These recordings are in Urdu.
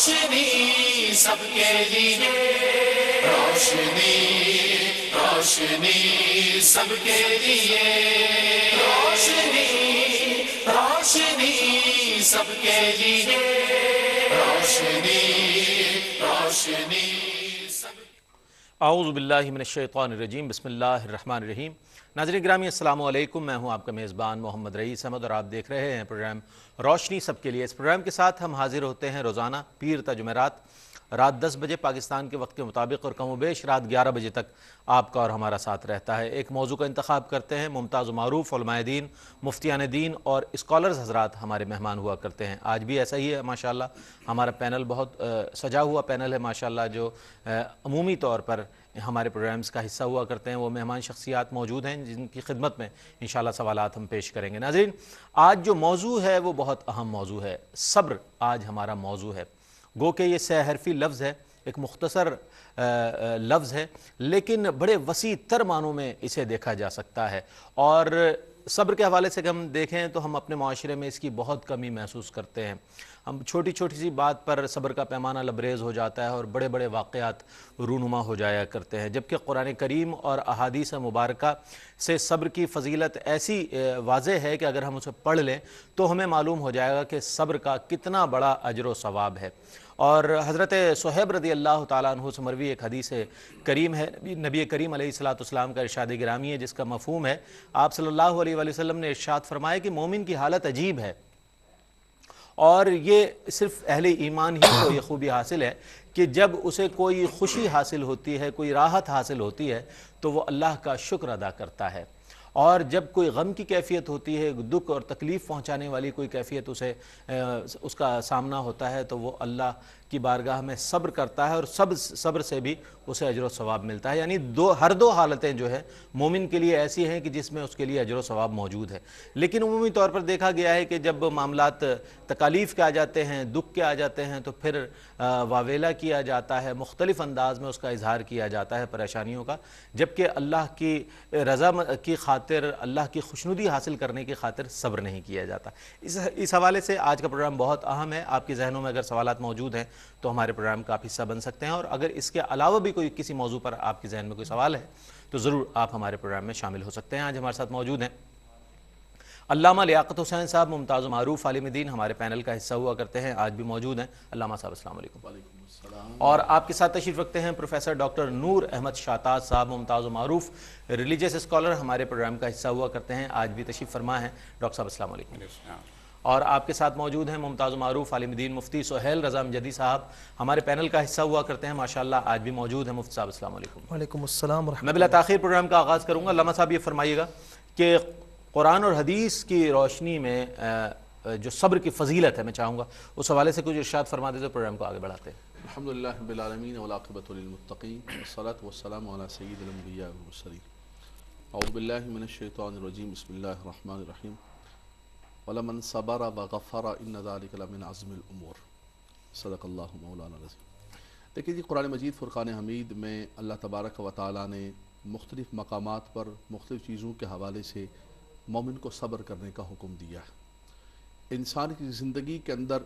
روشنی سب کے لیے، روشنی روشنی سب کے لیے، روشنی روشنی سب کے لیے، روشنی روشنی سب۔ اعوذ باللہ من الشیطان الرجیم، بسم اللہ الرحمن الرحیم۔ ناظرین گرامی السلام علیکم، میں ہوں آپ کا میزبان محمد رئیس احمد اور آپ دیکھ رہے ہیں پروگرام روشنی سب کے لیے۔ اس پروگرام کے ساتھ ہم حاضر ہوتے ہیں روزانہ پیر تا جمعرات رات 10 بجے پاکستان کے وقت کے مطابق، اور کم و بیش رات 11 بجے تک آپ کا اور ہمارا ساتھ رہتا ہے۔ ایک موضوع کا انتخاب کرتے ہیں، ممتاز و معروف علماء دین، مفتیان دین اور اسکالرز حضرات ہمارے مہمان ہوا کرتے ہیں۔ آج بھی ایسا ہی ہے ماشاءاللہ، ہمارا پینل بہت سجا ہوا پینل ہے ماشاءاللہ، جو عمومی طور پر ہمارے پروگرامز کا حصہ ہوا کرتے ہیں۔ وہ مہمان شخصیات موجود ہیں جن کی خدمت میں انشاءاللہ سوالات ہم پیش کریں گے۔ ناظرین آج جو موضوع ہے وہ بہت اہم موضوع ہے، صبر آج ہمارا موضوع ہے۔ گو کہ یہ 6 حرفی لفظ ہے، ایک مختصر لفظ ہے، لیکن بڑے وسیع تر معنوں میں اسے دیکھا جا سکتا ہے۔ اور صبر کے حوالے سے اگر ہم دیکھیں تو ہم اپنے معاشرے میں اس کی بہت کمی محسوس کرتے ہیں۔ ہم چھوٹی چھوٹی سی بات پر صبر کا پیمانہ لبریز ہو جاتا ہے اور بڑے بڑے واقعات رونما ہو جایا کرتے ہیں، جبکہ قرآن کریم اور احادیث مبارکہ سے صبر کی فضیلت ایسی واضح ہے کہ اگر ہم اسے پڑھ لیں تو ہمیں معلوم ہو جائے گا کہ صبر کا کتنا بڑا اجر و ثواب ہے۔ اور حضرت صہیب رضی اللہ تعالیٰ عنہ سے مروی ایک حدیث کریم ہے، نبی کریم علیہ السلام کا ارشاد گرامی ہے، جس کا مفہوم ہے آپ صلی اللہ علیہ وآلہ وسلم نے ارشاد فرمایا کہ مومن کی حالت عجیب ہے، اور یہ صرف اہل ایمان ہی کو یہ خوبی حاصل ہے کہ جب اسے کوئی خوشی حاصل ہوتی ہے، کوئی راحت حاصل ہوتی ہے تو وہ اللہ کا شکر ادا کرتا ہے، اور جب کوئی غم کی کیفیت ہوتی ہے، دکھ اور تکلیف پہنچانے والی کوئی کیفیت اس کا سامنا ہوتا ہے تو وہ اللہ کی بارگاہ میں صبر کرتا ہے، اور صبر سے بھی اسے اجر و ثواب ملتا ہے۔ یعنی ہر دو حالتیں جو ہے مومن کے لیے ایسی ہیں کہ جس میں اس کے لیے اجر و ثواب موجود ہے۔ لیکن عمومی طور پر دیکھا گیا ہے کہ جب معاملات تکالیف کے آ جاتے ہیں، دکھ کے آ جاتے ہیں، تو پھر واویلا کیا جاتا ہے، مختلف انداز میں اس کا اظہار کیا جاتا ہے پریشانیوں کا، جبکہ اللہ کی رضا کی خاطر، اللہ کی خوشنودی حاصل کرنے کی خاطر صبر نہیں کیا جاتا۔ اس حوالے سے آج کا پروگرام بہت اہم ہے۔ آپ کے ذہنوں میں اگر سوالات موجود ہیں تو ہمارے پروگرام کا آپ حصہ بن سکتے ہیں، اور اگر اس کے علاوہ بھی کوئی کسی موضوع پر آپ کے ذہن میں کوئی سوال ہے تو ضرور آپ ہمارے پروگرام میں شامل ہو سکتے ہیں۔ آج ہمارے ساتھ موجود ہیں علامہ لیاقت حسین صاحب، ممتاز و معروف عالم دین، ہمارے پینل کا حصہ ہوا کرتے ہیں، آج بھی موجود ہیں۔ علامہ صاحب السلام علیکم۔ اور آپ کے ساتھ تشریف رکھتے ہیں پروفیسر ڈاکٹر نور احمد شاہتاج صاحب، ممتاز و معروف ریلیجیس اسکالر، ہمارے پروگرام کا حصہ ہوا کرتے ہیں، آج بھی تشریف فرما ہیں۔ ڈاکٹر صاحب السلام علیکم۔ اور آپ کے ساتھ موجود ہیں ممتاز و معروف عالم دین مفتی سہیل رضا امجدی صاحب، ہمارے پینل کا حصہ ہوا کرتے ہیں، ماشاءاللہ آج بھی موجود ہیں۔ مفتی صاحب السلام علیکم۔ وعلیکم السلام ورحمۃ میں بلا تاخیر پروگرام کا آغاز کروں گا۔ علامہ صاحب یہ فرمائیے گا کہ قرآن اور حدیث کی روشنی میں جو صبر کی فضیلت ہے، میں چاہوں گا اس حوالے سے کچھ ارشاد فرما دے تو پروگرام کو آگے بڑھاتے ہیں۔ الحمدللہ رب العالمین والعاقبۃ للمتقین والصلاۃ والسلام علی سید الانبیاء والمرسلین۔ اعوذ باللہ من الشیطان الرجیم، بسم اللہ الرحمن الرحیم۔ وَلَمَنْ صَبَرَ وَغَفَرَ إِنَّ ذَلِكَ لَمِنْ عَزْمِ الْأُمُورِ۔ صدق اللہ مولانا العظیم۔ دیکھیے جی، قرآن مجید فرقان حمید میں اللہ تبارک و تعالیٰ نے مختلف مقامات پر مختلف چیزوں کے حوالے سے مومن کو صبر کرنے کا حکم دیا ہے۔ انسان کی زندگی کے اندر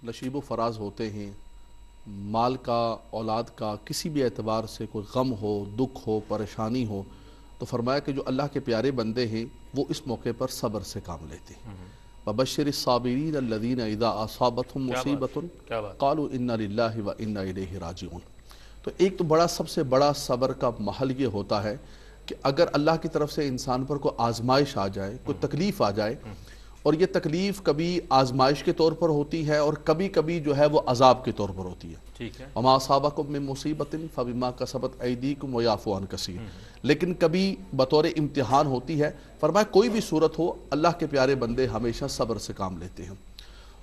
نشیب و فراز ہوتے ہیں، مال کا، اولاد کا، کسی بھی اعتبار سے کوئی غم ہو، دکھ ہو، پریشانی ہو، تو فرمایا کہ جو اللہ کے پیارے بندے ہیں وہ اس موقع پر صبر سے کام لیتے ہیں۔ وَبَشِّرِ الصَّابِرِينَ الَّذِينَ إِذَا أَصَابَتْهُمْ مُصِيبَةٌ قَالُوا إِنَّا لِلَّهِ وَإِنَّا إِلَيْهِ رَاجِعُونَ۔ تو ایک تو سب سے بڑا صبر کا محل یہ ہوتا ہے کہ اگر اللہ کی طرف سے انسان پر کوئی آزمائش آ جائے، کوئی تکلیف آ جائے، اور یہ تکلیف کبھی آزمائش کے طور پر ہوتی ہے اور کبھی کبھی جو ہے وہ عذاب کے طور پر ہوتی ہے۔ ٹھیک ہے۔ وَمَا أَصَابَكُم مِّن مُّصِيبَةٍ فَبِمَا كَسَبَتْ أَيْدِيكُمْ وَيَعْفُو عَن كَثِيرٍ۔ لیکن کبھی بطور امتحان ہوتی ہے۔ فرمایا کوئی بھی صورت ہو، اللہ کے پیارے بندے ہمیشہ صبر سے کام لیتے ہیں۔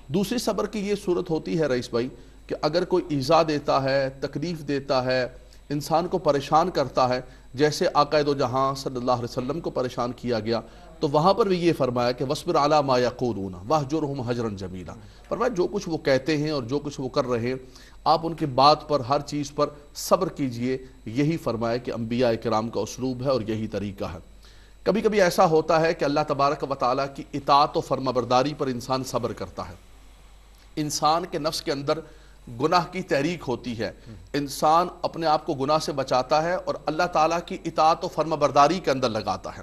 دوسری صبر کی یہ صورت ہوتی ہے رئیس بھائی کہ اگر کوئی ایذا دیتا ہے، تکلیف دیتا ہے، انسان کو پریشان کرتا ہے، جیسے آقا دو جہاں صلی اللہ علیہ وسلم کو پریشان کیا گیا، تو وہاں پر بھی یہ فرمایا کہ وَاصْبِرْ عَلَىٰ مَا يَقُولُونَ وَاهْجُرْهُمْ هَجْرًا جَمِيلًا۔ فرمایا جو کچھ وہ کہتے ہیں اور جو کچھ وہ کر رہے ہیں، آپ ان کی بات پر، ہر چیز پر صبر کیجئے۔ یہی فرمایا کہ انبیاء کرام کا اسلوب ہے اور یہی طریقہ ہے۔ کبھی کبھی ایسا ہوتا ہے کہ اللہ تبارک و تعالیٰ کی اطاعت و فرمانبرداری پر انسان صبر کرتا ہے۔ انسان کے نفس کے اندر گناہ کی تحریک ہوتی ہے، انسان اپنے آپ کو گناہ سے بچاتا ہے اور اللہ تعالیٰ کی اطاعت و فرما برداری کے اندر لگاتا ہے۔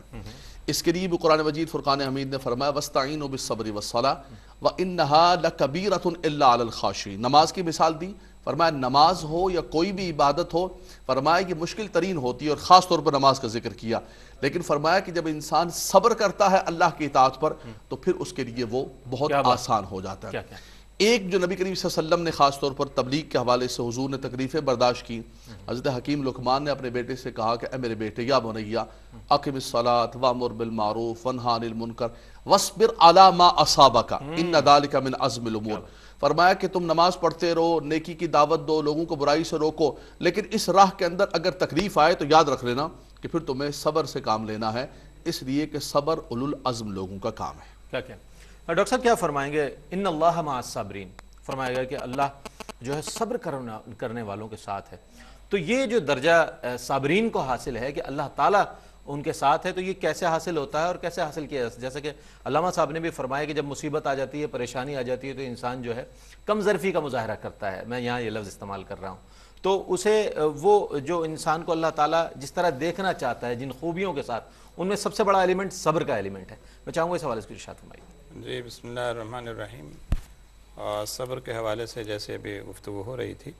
اس کے لیے بھی قرآن مجید فرقان حمید نے فرمایا وَاسْتَعِينُوا بِالصَّبْرِ وَالصَّلَاةِ وَإِنَّهَا لَكَبِيرَةٌ إِلَّا عَلَى الْخَاشِعِينَ۔ نماز کی مثال دی، فرمایا نماز ہو یا کوئی بھی عبادت ہو، فرمایا کہ مشکل ترین ہوتی ہے، اور خاص طور پر نماز کا ذکر کیا، لیکن فرمایا کہ جب انسان صبر کرتا ہے اللہ کی اطاعت پر تو پھر اس کے لیے وہ بہت آسان ہو جاتا ہے۔ ایک جو نبی کریم صلی اللہ علیہ وسلم نے خاص طور پر تبلیغ کے حوالے سے حضور نے تکلیفیں برداشت کی، حضرت حکیم لقمان نے اپنے بیٹے سے کہا کہ اے میرے بیٹے یا بنیا اقم الصلاۃ وامر بالمعروف وانہا عن المنکر واصبر علی ما اصابک ان ذلک من عزم الامور۔ فرمایا کہ تم نماز پڑھتے رہو، نیکی کی دعوت دو، لوگوں کو برائی سے روکو، لیکن اس راہ کے اندر اگر تکلیف آئے تو یاد رکھ لینا کہ پھر تمہیں صبر سے کام لینا ہے، اس لیے کہ صبر اولو العزم لوگوں کا کام ہے۔ کیا ڈاکٹر صاحب کیا فرمائیں گے؟ ان اللہ مع الصابرین، فرمایا گیا کہ اللہ جو ہے صبر کرنے والوں کے ساتھ ہے، تو یہ جو درجہ صابرین کو حاصل ہے کہ اللہ تعالیٰ ان کے ساتھ ہے، تو یہ کیسے حاصل ہوتا ہے اور کیسے حاصل کیا جاتا ہے؟ جیسے کہ علامہ صاحب نے بھی فرمایا کہ جب مصیبت آ جاتی ہے، پریشانی آ جاتی ہے، تو انسان جو ہے کم ظرفی کا مظاہرہ کرتا ہے، میں یہاں یہ لفظ استعمال کر رہا ہوں، تو اسے وہ جو انسان کو اللہ تعالیٰ جس طرح دیکھنا چاہتا ہے جن خوبیوں کے ساتھ، ان میں سب سے بڑا ایلیمنٹ صبر کا ایلیمنٹ ہے۔ میں چاہوں گا اس حوالے سے کچھ ارشاد فرمائیے۔ جی بسم اللہ الرحمن الرحیم۔ صبر کے حوالے سے جیسے ابھی گفتگو ہو رہی تھی،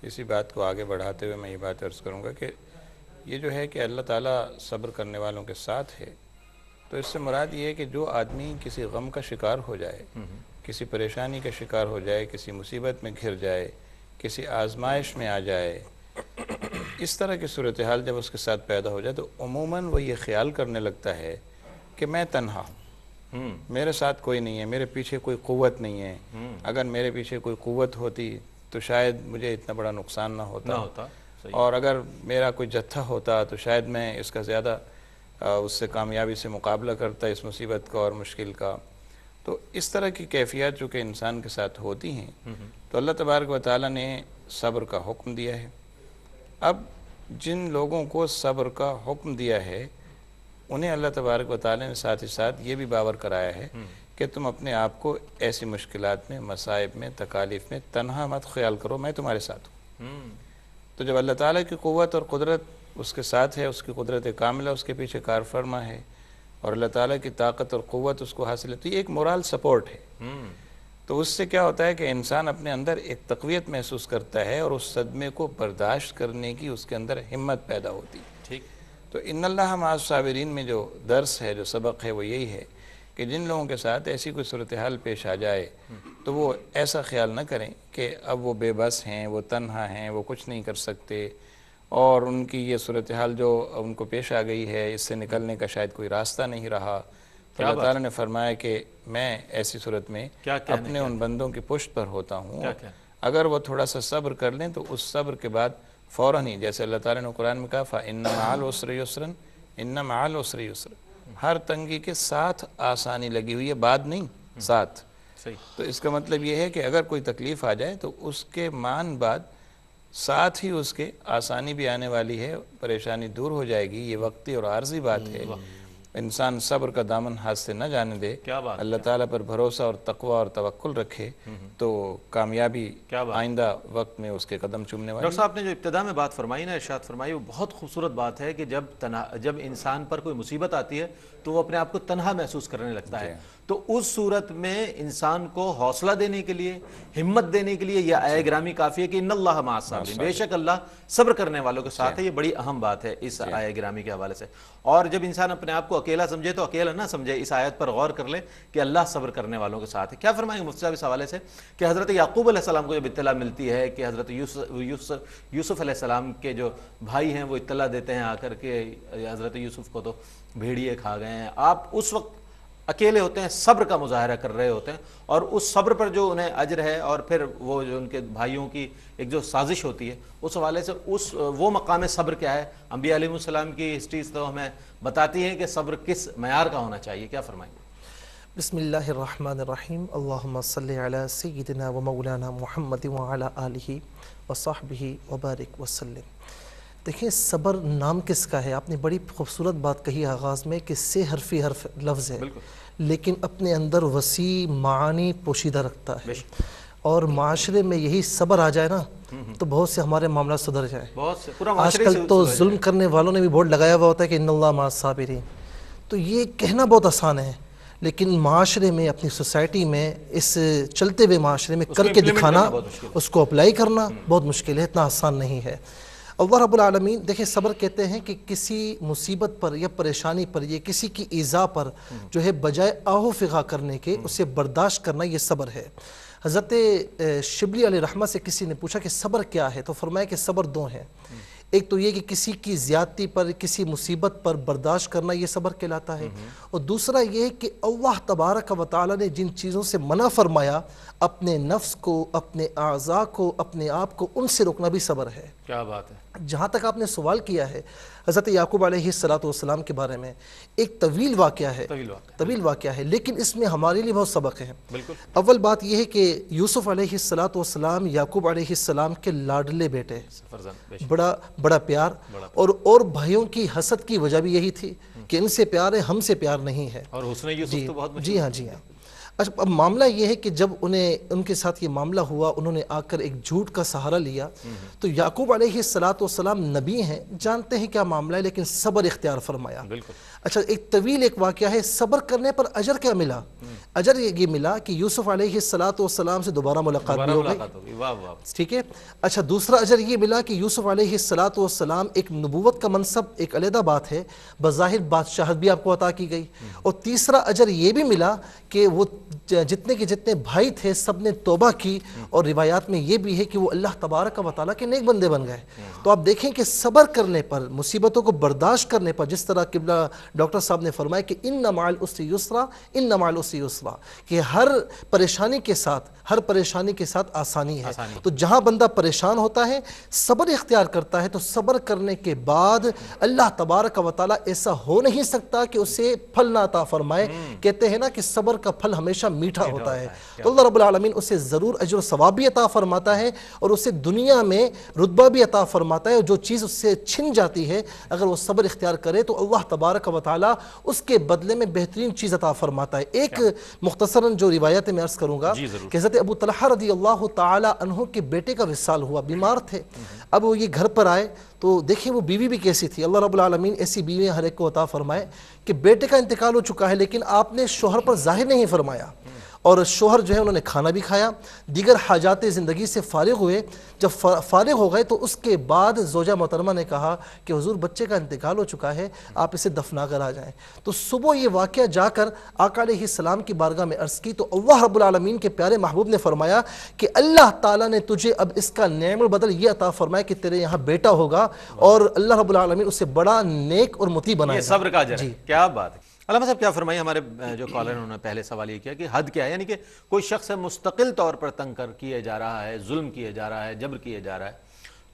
اسی بات کو آگے بڑھاتے ہوئے میں یہ بات عرض کروں گا کہ یہ جو ہے کہ اللہ تعالیٰ صبر کرنے والوں کے ساتھ ہے، تو اس سے مراد یہ ہے کہ جو آدمی کسی غم کا شکار ہو جائے، کسی پریشانی کا شکار ہو جائے، کسی مصیبت میں گھر جائے، کسی آزمائش میں آ جائے، اس طرح کی صورتحال جب اس کے ساتھ پیدا ہو جائے تو عموماً وہ یہ خیال کرنے لگتا ہے کہ میں تنہا ہوں، میرے ساتھ کوئی نہیں ہے، میرے پیچھے کوئی قوت نہیں ہے، اگر میرے پیچھے کوئی قوت ہوتی تو شاید مجھے اتنا بڑا نقصان نہ ہوتا، اور اگر میرا کوئی جتھا ہوتا تو شاید میں اس کا زیادہ اس سے کامیابی سے مقابلہ کرتا اس مصیبت کا اور مشکل کا۔ تو اس طرح کی کیفیات جو کہ انسان کے ساتھ ہوتی ہیں، تو اللہ تبارک و تعالیٰ نے صبر کا حکم دیا ہے۔ اب جن لوگوں کو صبر کا حکم دیا ہے انہیں اللہ تبارک و تعالیٰ نے ساتھ ہی ساتھ یہ بھی باور کرایا ہے کہ تم اپنے آپ کو ایسی مشکلات میں، مصائب میں، تکالیف میں تنہا مت خیال کرو، میں تمہارے ساتھ ہوں۔ تو جب اللہ تعالیٰ کی قوت اور قدرت اس کے ساتھ ہے، اس کی قدرت کاملہ اس کے پیچھے کار فرما ہے، اور اللہ تعالیٰ کی طاقت اور قوت اس کو حاصل ہے، تو یہ ایک مورال سپورٹ ہے۔ تو اس سے کیا ہوتا ہے کہ انسان اپنے اندر ایک تقویت محسوس کرتا ہے اور اس صدمے کو برداشت کرنے کی اس کے اندر ہمت پیدا ہوتی ہے۔ ٹھیک۔ تو ان اللہ مع الصابرین میں جو درس ہے، جو سبق ہے، وہ یہی ہے کہ جن لوگوں کے ساتھ ایسی کوئی صورتحال پیش آ جائے تو وہ ایسا خیال نہ کریں کہ اب وہ بے بس ہیں، وہ تنہا ہیں، وہ کچھ نہیں کر سکتے، اور ان کی یہ صورتحال جو ان کو پیش آ گئی ہے اس سے نکلنے کا شاید کوئی راستہ نہیں رہا۔ تو اللہ تعالیٰ نے فرمایا کہ میں ایسی صورت میں اپنے ان بندوں کی پشت پر ہوتا ہوں، اگر وہ تھوڑا سا صبر کر لیں تو اس صبر کے بعد فوراً ہی، جیسے اللہ تعالیٰ نے قرآن میں کہا فَإِنَّ مَعَ الْعُسْرِ يُسْرًا إِنَّ مَعَ الْعُسْرِ يُسْرًا، ہر تنگی کے ساتھ آسانی لگی ہوئی ہے، بعد نہیں، ساتھ۔ تو اس کا مطلب یہ ہے کہ اگر کوئی تکلیف آ جائے تو اس کے مان بعد ساتھ ہی اس کے آسانی بھی آنے والی ہے، پریشانی دور ہو جائے گی، یہ وقتی اور عارضی بات ہے۔ انسان صبر کا دامن ہاتھ سے نہ جانے دے، اللہ تعالیٰ پر بھروسہ اور تقوی اور توکل رکھے تو کامیابی آئندہ وقت میں اس کے قدم چومنے والی۔ ڈاکٹر صاحب نے جو ابتدا میں بات فرمائی نا، ارشاد فرمائی، وہ بہت خوبصورت بات ہے کہ جب انسان پر کوئی مصیبت آتی ہے تو وہ اپنے آپ کو تنہا محسوس کرنے لگتا ہے، تو اس صورت میں انسان کو حوصلہ دینے کے لیے، ہمت دینے کے لیے یہ آیہ گرامی کافی ہے کہ ان اللہ مع الصابرین، بے شک اللہ صبر کرنے والوں کے ساتھ ہے۔ یہ بڑی اہم بات ہے اس آیہ گرامی کے حوالے سے، اور جب انسان اپنے آپ کو اکیلا سمجھے تو اکیلا نہ سمجھے، اس آیت پر غور کر لے کہ اللہ صبر کرنے والوں کے ساتھ ہے۔ کیا فرمائیں گے مفتی صاحب اس حوالے سے کہ حضرت یعقوب علیہ السلام کو جب اطلاع ملتی ہے کہ حضرت یوسف علیہ السلام کے جو بھائی ہیں وہ اطلاع دیتے ہیں آ کر کے حضرت یوسف کو تو بھیڑیے کھا گئے ہیں، آپ اس وقت اکیلے ہوتے ہیں، صبر کا مظاہرہ کر رہے ہوتے ہیں، اور اس صبر پر جو انہیں اجر ہے، اور پھر وہ جو ان کے بھائیوں کی ایک جو سازش ہوتی ہے، اس حوالے سے وہ مقام صبر کیا ہے؟ انبیاء علیہ السلام کی ہسٹریز تو ہمیں بتاتی ہیں کہ صبر کس معیار کا ہونا چاہیے، کیا فرمائیں گے؟ بسم اللہ الرحمن الرحیم، اللہم صلی علی سیدنا و مولانا محمد وعلی آلہ وصحبہ وبارک وسلم۔ دیکھیں صبر نام کس کا ہے؟ آپ نے بڑی خوبصورت بات کہی آغاز میں کہ 6 حرفی لفظ ہے، لیکن اپنے اندر وسیع معانی پوشیدہ رکھتا ہے، اور معاشرے میں یہی صبر آ جائے نا تو بہت سے ہمارے معاملات سدھر جائیں. بہت سے پورا آج معاشرے کل سے تو ظلم کرنے والوں نے بھی بورڈ لگایا ہوا ہوتا ہے کہ ان اللہ مع الصابرین. تو یہ کہنا بہت آسان ہے لیکن معاشرے میں اپنی سوسائٹی میں اس چلتے ہوئے معاشرے میں کر کے دکھانا, اس کو اپلائی کرنا بہت مشکل ہے, اتنا آسان نہیں ہے. اللہ رب العالمین دیکھیں صبر کہتے ہیں کہ کسی مصیبت پر یا پریشانی پر یا کسی کی ایذا پر جو ہے بجائے آہو فغا کرنے کے اسے برداشت کرنا یہ صبر ہے. حضرت شبلی علیہ رحمہ سے کسی نے پوچھا کہ صبر کیا ہے, تو فرمایا کہ صبر دو ہیں. ایک تو یہ کہ کسی کی زیادتی پر کسی مصیبت پر برداشت کرنا یہ صبر کہلاتا ہے, اور دوسرا یہ کہ اللہ تبارک و تعالی نے جن چیزوں سے منع فرمایا اپنے نفس کو, اپنے اعضاء کو, اپنے آپ کو ان سے روکنا بھی صبر ہے. کیا بات ہے. جہاں تک آپ نے سوال کیا ہے حضرت یعقوب علیہ السلام کے بارے میں, ایک طویل واقعہ ہے لیکن اس میں ہمارے لیے بہت سبق ہے. اول بات یہ ہے کہ یوسف علیہ السلام یعقوب علیہ السلام کے لاڈلے بیٹے, بڑا پیار, اور بھائیوں کی حسد کی وجہ بھی یہی تھی کہ ان سے پیار ہے, ہم سے پیار نہیں ہے. اور حسن یوسف تو بہت جی ہاں. اچھا, اب معاملہ یہ ہے کہ جب ان کے ساتھ یہ معاملہ ہوا, انہوں نے آ کر ایک جھوٹ کا سہارا لیا, تو یعقوب علیہ السلام نبی ہیں, جانتے ہیں کیا معاملہ ہے, لیکن صبر اختیار فرمایا. اچھا, ایک طویل ایک واقعہ ہے. صبر کرنے پر اجر کیا ملا؟ اجر یہ ملا کہ یوسف علیہ السلام سے دوبارہ ملاقات بھی ہو گئی. ٹھیک ہے. اچھا, دوسرا اجر یہ ملا کہ یوسف علیہ السلام ایک نبوت کا منصب ایک علیحدہ بات ہے, بظاہر بادشاہت بھی آپ کو عطا کی گئی. اور تیسرا اجر یہ بھی ملا کہ وہ جتنے بھائی تھے سب نے توبہ کی, اور روایات میں یہ بھی ہے کہ وہ اللہ تبارک و تعالیٰ کے نیک بندے بن گئے. تو آپ دیکھیں کہ صبر کرنے پر, مصیبتوں کو برداشت کرنے پر, جس طرح قبلہ ڈاکٹر صاحب نے فرمایا کہ ان مع العسر یسرا, ان مع العسر یسرا, کہ ہر پریشانی کے ساتھ آسانی ہے. تو جہاں بندہ پریشان ہوتا ہے صبر اختیار کرتا ہے, تو صبر کرنے کے بعد اللہ تبارک و تعالیٰ ایسا ہو نہیں سکتا کہ اسے پھل نہ عطا فرمائے. کہتے ہیں نا کہ صبر کا پھل ہمیشہ میٹھا ہوتا ہے. تو اللہ رب العالمین اسے ضرور اجر و ثواب بھی عطا فرماتا ہے, اور اسے دنیا میں رتبہ بھی عطا فرماتا ہے. اور جو چیز اس سے چھن جاتی ہے اگر وہ صبر اختیار کرے تو اللہ تبارک و تعالیٰ اس کے بدلے میں بہترین چیز عطا فرماتا ہے. ایک مختصراً جو روایت میں عرض کروں گا کہ حضرت ابو طلحہ رضی اللہ تعالی عنہ کے بیٹے کا وصال ہوا, بیمار تھے. اب وہ یہ گھر پر آئے تو دیکھیں وہ بیوی بھی کیسی تھی. اللہ رب العالمین ایسی بیوی ہر ایک کو عطا فرمائے کہ بیٹے کا انتقال ہو چکا ہے لیکن آپ نے شوہر پر ظاہر نہیں فرمایا, اور شوہر جو ہے انہوں نے کھانا بھی کھایا, دیگر حاجات زندگی سے فارغ ہوئے. جب فارغ ہو گئے تو اس کے بعد زوجہ محترمہ نے کہا کہ حضور بچے کا انتقال ہو چکا ہے, آپ اسے دفنا کر آ جائیں. تو صبح یہ واقعہ جا کر آقا علیہ السلام کی بارگاہ میں عرض کی, تو اللہ رب العالمین کے پیارے محبوب نے فرمایا کہ اللہ تعالیٰ نے تجھے اب اس کا نعم البدل یہ عطا فرمایا کہ تیرے یہاں بیٹا ہوگا, اور اللہ رب العالمین اسے بڑا نیک اور مطیع بنائے گا. یہ صبر کا اجر ہے. کیا بات ہے. علامہ صاحب کیا فرمائیں, ہمارے جو کالر انہوں نے پہلے سوال یہ کیا کہ حد کیا ہے, یعنی کہ کوئی شخص مستقل طور پر تنگ کر کیے جا رہا ہے, ظلم کیے جا رہا ہے, جبر کیے جا رہا ہے,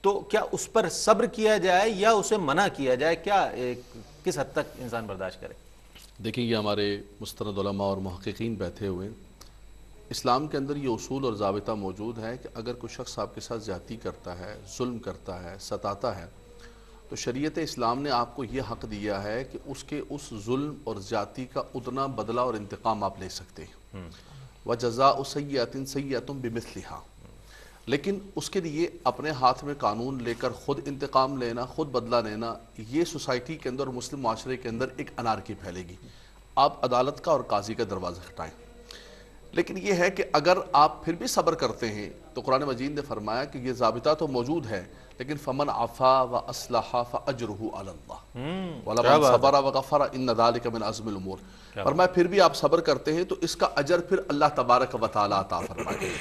تو کیا اس پر صبر کیا جائے یا اسے منع کیا جائے, کیا کس حد تک انسان برداشت کرے؟ دیکھیں یہ ہمارے مستند علماء اور محققین بیٹھے ہوئے, اسلام کے اندر یہ اصول اور ضابطہ موجود ہے کہ اگر کوئی شخص آپ کے ساتھ زیادتی کرتا ہے, ظلم کرتا ہے, ستاتا ہے, تو شریعت اسلام نے آپ کو یہ حق دیا ہے کہ اس کے اس ظلم اور زیادتی کا اتنا بدلہ اور انتقام آپ لے سکتے ہیں. وَجَزَاءُ سَيِّئَةٍ سَيِّئَةٌ بِمِثْلِهَا, لیکن اس کے لیے اپنے ہاتھ میں قانون لے کر خود انتقام لینا, خود بدلہ لینا, یہ سوسائٹی کے اندر, مسلم معاشرے کے اندر ایک انارکی پھیلے گی. آپ عدالت کا اور قاضی کا دروازہ کھٹائیں. لیکن یہ ہے کہ اگر آپ پھر بھی صبر کرتے ہیں تو قرآن مجید نے فرمایا کہ یہ ضابطہ تو موجود ہے, لیکن فمن عفا واصلح فاجرہ علی اللہ ولمن صبر وغفر ان ذلک من عزم الامور. فرمایا پھر بھی آپ صبر کرتے ہیں تو اس کا اجر پھر اللہ تبارک و تعالی عطا فرمائے گا.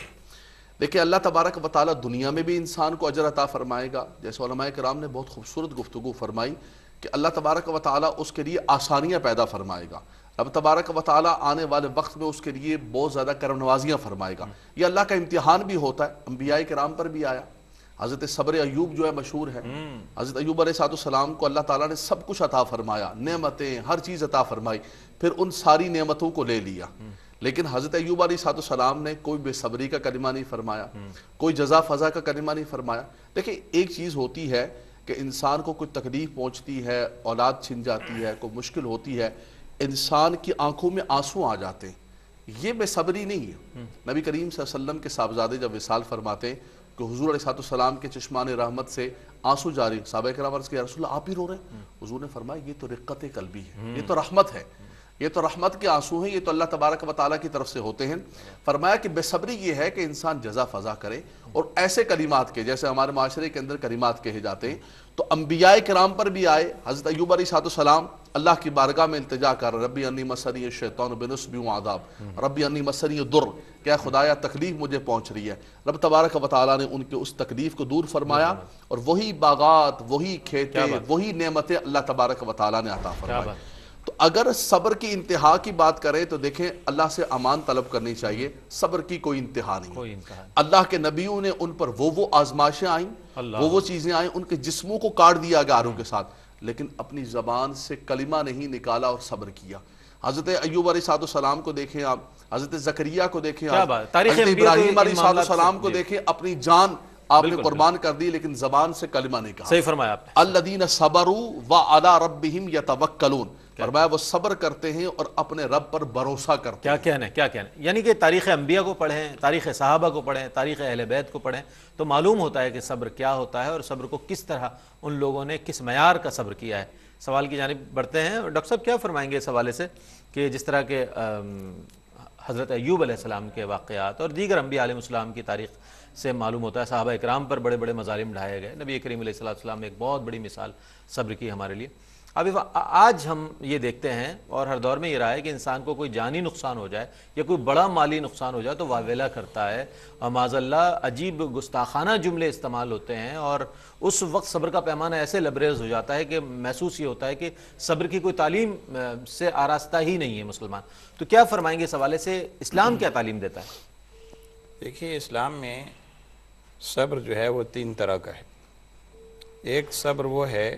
دیکھیں اللہ تبارک و تعالی دنیا میں بھی انسان کو اجر عطا فرمائے گا, جیسے علماء کرام نے بہت خوبصورت گفتگو فرمائی کہ اللہ تبارک و تعالی اس کے لیے آسانیاں پیدا فرمائے گا. رب تبارک و تعالی آنے والے وقت میں اس کے لیے بہت زیادہ کرم نوازیاں فرمائے گا. یہ اللہ کا امتحان بھی ہوتا ہے, انبیاء کرام پر بھی آیا. حضرت صبر ایوب جو ہے مشہور ہے, حضرت ایوب علیہ السلام کو اللہ تعالیٰ نے سب کچھ عطا فرمایا, نعمتیں, ہر چیز عطا فرمائی, پھر ان ساری نعمتوں کو لے لیا. لیکن حضرت ایوب علیہ السلام نے کوئی بے صبری کا کلمہ نہیں فرمایا, کوئی جزا فضا کا کلمہ نہیں فرمایا. دیکھیں ایک چیز ہوتی ہے کہ انسان کو کوئی تکلیف پہنچتی ہے, اولاد چھن جاتی ہے, کوئی مشکل ہوتی ہے, انسان کی آنکھوں میں آنسو آ جاتے ہیں, یہ بے صبری نہیں ہے. نبی کریم صلی اللہ علیہ وسلم کے صاحبزادے جب وصال فرماتے ہیں کہ حضور علیہ السلام کے چشمان رحمت سے آنسو جاری, صحابہ کرام عرض کیا یا رسول اللہ آپ بھی رو رہے ہیں؟ حضور نے فرمایا یہ تو رقت قلبی ہے, یہ تو رحمت ہے, یہ تو رحمت کے آنسو ہیں, یہ تو اللہ تبارک و تعالیٰ کی طرف سے ہوتے ہیں. فرمایا کہ بے صبری یہ ہے کہ انسان جزا فضا کرے اور ایسے کلمات کے, جیسے ہمارے معاشرے کے اندر کلمات کہے جاتے ہیں, تو انبیاء کرام پر بھی آئے. حضرت ایوب علیہ السلام اللہ کی بارگاہ میں التجا کر ربی انی مسنی الشیطان بنصب وعذاب ربی انی مسنی الضر, کیا خدایا تکلیف مجھے پہنچ رہی ہے. رب تبارک و تعالیٰ نے ان کے اس تکلیف کو دور فرمایا اور وہی باغات, وہی کھیتے, وہی نعمتیں اللہ تبارک و تعالیٰ نے عطا فرمائی. تو اگر صبر کی انتہا کی بات کریں تو دیکھیں اللہ سے امان طلب کرنی چاہیے, صبر کی کوئی انتہا نہیں. اللہ کے نبیوں نے ان پر وہ آزمائشیں آئیں, وہ چیزیں آئیں, ان کے جسموں کو کاٹ دیا گیا آروں کے ساتھ, لیکن اپنی زبان سے کلمہ نہیں نکالا اور صبر کیا. حضرت ایوب علیہ السلام کو دیکھیں آپ, حضرت زکریا کو دیکھیں آپ, حضرت ابراہیم علیہ السلام کو دیکھیں, اپنی جان آپ نے قربان کر دی لیکن زبان سے کلمہ نہیں کہا. صحیح فرمایا آپ نے. الذین صبروا وعلی ربہم یتوکلون, فرمایا وہ صبر کرتے ہیں اور اپنے رب پر بھروسہ کرتے ہیں. کیا کہنا ہے. یعنی کہ تاریخ انبیاء کو پڑھیں, تاریخ صحابہ کو پڑھیں, تاریخ اہل بیت کو پڑھیں تو معلوم ہوتا ہے کہ صبر کیا ہوتا ہے اور صبر کو کس طرح ان لوگوں نے کس معیار کا صبر کیا ہے. سوال کی جانب بڑھتے ہیں. ڈاکٹر صاحب کیا فرمائیں گے اس حوالے سے کہ جس طرح کے حضرت ایوب علیہ السلام کے واقعات اور دیگر انبیاء علیہ السلام کی تاریخ سے معلوم ہوتا ہے صحابہ اکرام پر بڑے بڑے مظالم ڈھائے گئے, نبی کریم علیہ السلام نے ایک بہت بڑی مثال صبر کی ہمارے لیے. اب آج ہم یہ دیکھتے ہیں اور ہر دور میں یہ رہا ہے کہ انسان کو کوئی جانی نقصان ہو جائے یا کوئی بڑا مالی نقصان ہو جائے تو واویلا کرتا ہے اور معاذ اللہ عجیب گستاخانہ جملے استعمال ہوتے ہیں, اور اس وقت صبر کا پیمانہ ایسے لبریز ہو جاتا ہے کہ محسوس یہ ہوتا ہے کہ صبر کی کوئی تعلیم سے آراستہ ہی نہیں ہے مسلمان. تو کیا فرمائیں گے اس حوالے سے, اسلام کیا تعلیم دیتا ہے؟ دیکھیے اسلام میں صبر جو ہے وہ 3 طرح کا ہے. ایک صبر وہ ہے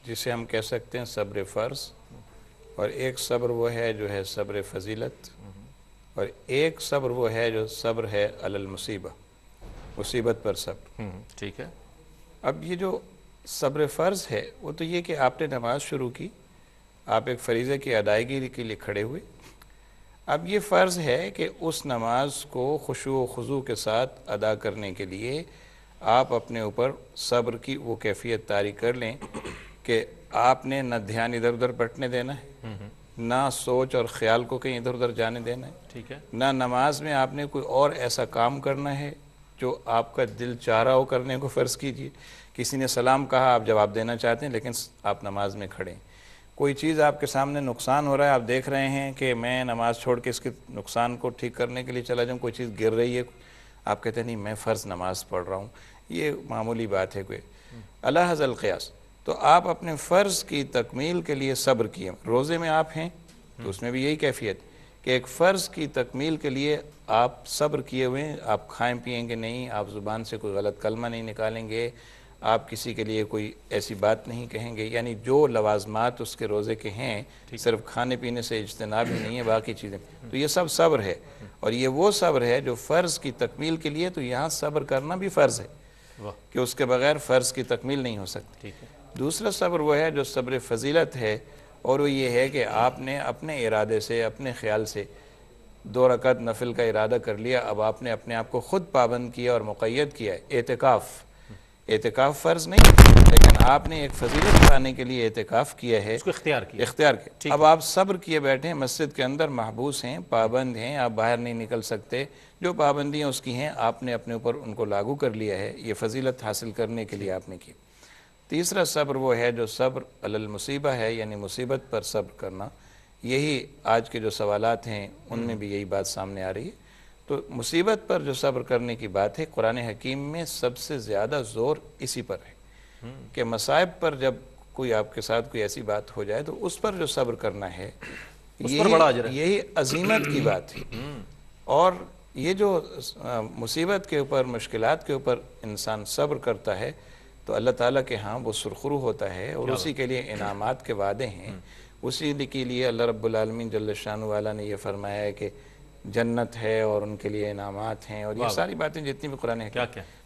جسے ہم کہہ سکتے ہیں صبر فرض, اور ایک صبر وہ ہے جو ہے صبر فضیلت, اور ایک صبر وہ ہے جو صبر ہے علی المصیبہ, مصیبت پر صبر. ٹھیک ہے. اب یہ جو صبر فرض ہے وہ تو یہ کہ آپ نے نماز شروع کی, آپ ایک فریضے کی ادائیگی کے لیے کھڑے ہوئے. اب یہ فرض ہے کہ اس نماز کو خشوع و خضوع کے ساتھ ادا کرنے کے لیے آپ اپنے اوپر صبر کی وہ کیفیت طاری کر لیں کہ آپ نے نہ دھیان ادھر ادھر بٹنے دینا ہے, نہ سوچ اور خیال کو کہیں ادھر ادھر جانے دینا ہے, ٹھیک ہے, نہ نماز میں آپ نے کوئی اور ایسا کام کرنا ہے جو آپ کا دل چاہ رہا ہو کرنے کو. فرض کیجئے کسی نے سلام کہا, آپ جواب دینا چاہتے ہیں لیکن آپ نماز میں کھڑے ہیں. کوئی چیز آپ کے سامنے نقصان ہو رہا ہے, آپ دیکھ رہے ہیں کہ میں نماز چھوڑ کے اس کے نقصان کو ٹھیک کرنے کے لیے چلا جاؤں, کوئی چیز گر رہی ہے, آپ کہتے ہیں نہیں میں فرض نماز پڑھ رہا ہوں, یہ معمولی بات ہے کوئی. اللہ حض القیاس. تو آپ اپنے فرض کی تکمیل کے لیے صبر کیے. روزے میں آپ ہیں تو اس میں بھی یہی کیفیت کہ ایک فرض کی تکمیل کے لیے آپ صبر کیے ہوئے ہیں, آپ کھائیں پیئیں گے نہیں, آپ زبان سے کوئی غلط کلمہ نہیں نکالیں گے, آپ کسی کے لیے کوئی ایسی بات نہیں کہیں گے, یعنی جو لوازمات اس کے روزے کے ہیں صرف کھانے پینے سے اجتناب ہی نہیں ہے, باقی چیزیں. تو یہ سب صبر ہے, اور یہ وہ صبر ہے جو فرض کی تکمیل کے لیے, تو یہاں صبر کرنا بھی فرض ہے کہ اس کے بغیر فرض کی تکمیل نہیں ہو سکتی. دوسرا صبر وہ ہے جو صبر فضیلت ہے, اور وہ یہ ہے کہ آپ نے اپنے ارادے سے, اپنے خیال سے 2 رکعت نفل کا ارادہ کر لیا, اب آپ نے اپنے آپ کو خود پابند کیا اور مقید کیا ہے. اعتکاف فرض نہیں لیکن آپ نے ایک فضیلت پانے کے لیے اعتکاف کیا ہے, اس کو اختیار کیا. اب آپ صبر کیے بیٹھے ہیں, مسجد کے اندر محبوس ہیں, پابند ہیں, آپ باہر نہیں نکل سکتے, جو پابندیاں اس کی ہیں آپ نے اپنے اوپر ان کو لاگو کر لیا ہے, یہ فضیلت حاصل کرنے کے لیے آپ نے کی. تیسرا صبر وہ ہے جو صبر علی المصیبہ ہے, یعنی مصیبت پر صبر کرنا. یہی آج کے جو سوالات ہیں ان میں بھی یہی بات سامنے آ رہی ہے. تو مصیبت پر جو صبر کرنے کی بات ہے, قرآن حکیم میں سب سے زیادہ زور اسی پر ہے کہ مصائب پر جب کوئی آپ کے ساتھ کوئی ایسی بات ہو جائے تو اس پر جو صبر کرنا ہے یہی عظیمت کی بات ہے. اور یہ جو مصیبت کے اوپر, مشکلات کے اوپر انسان صبر کرتا ہے تو اللہ تعالیٰ کے ہاں وہ سرخرو ہوتا ہے, اور اسی کے لیے انعامات کے وعدے ہیں. اسی کے لیے اللہ رب العالمین جل شانہ والا نے یہ فرمایا ہے کہ جنت ہے اور ان کے لیے انعامات ہیں, اور یہ ساری باتیں جتنی بھی قرآن ہے.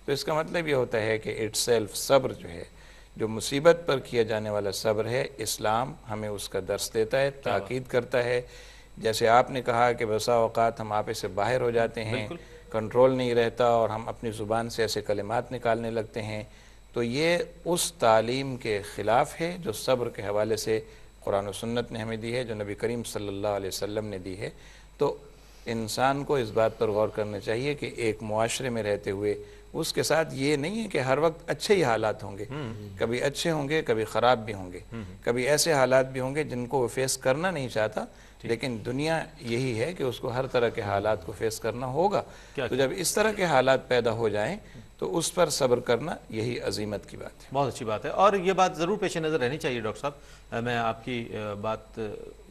تو اس کا مطلب یہ ہوتا ہے کہ اٹ سیلف صبر جو ہے, جو مصیبت پر کیا جانے والا صبر ہے, اسلام ہمیں اس کا درس دیتا ہے, تاکید کرتا ہے جیسے آپ نے کہا کہ بسا اوقات ہم آپے سے باہر ہو جاتے ہیں، کنٹرول نہیں رہتا اور ہم اپنی زبان سے ایسے کلمات نکالنے لگتے ہیں، تو یہ اس تعلیم کے خلاف ہے جو صبر کے حوالے سے قرآن و سنت نے ہمیں دی ہے، جو نبی کریم صلی اللہ علیہ وسلم نے دی ہے۔ تو انسان کو اس بات پر غور کرنا چاہیے کہ ایک معاشرے میں رہتے ہوئے اس کے ساتھ یہ نہیں ہے کہ ہر وقت اچھے ہی حالات ہوں گے، کبھی اچھے ہوں گے، کبھی خراب بھی ہوں گے، کبھی ایسے حالات بھی ہوں گے جن کو وہ فیس کرنا نہیں چاہتا، لیکن دنیا یہی ہے کہ اس کو ہر طرح کے حالات کو فیس کرنا ہوگا۔ تو جب اس طرح کے حالات پیدا ہو جائیں تو اس پر صبر کرنا یہی عظیمت کی بات ہے۔ بہت اچھی بات ہے، اور یہ بات ضرور پیش نظر رہنی چاہیے ڈاکٹر صاحب۔ میں آپ کی بات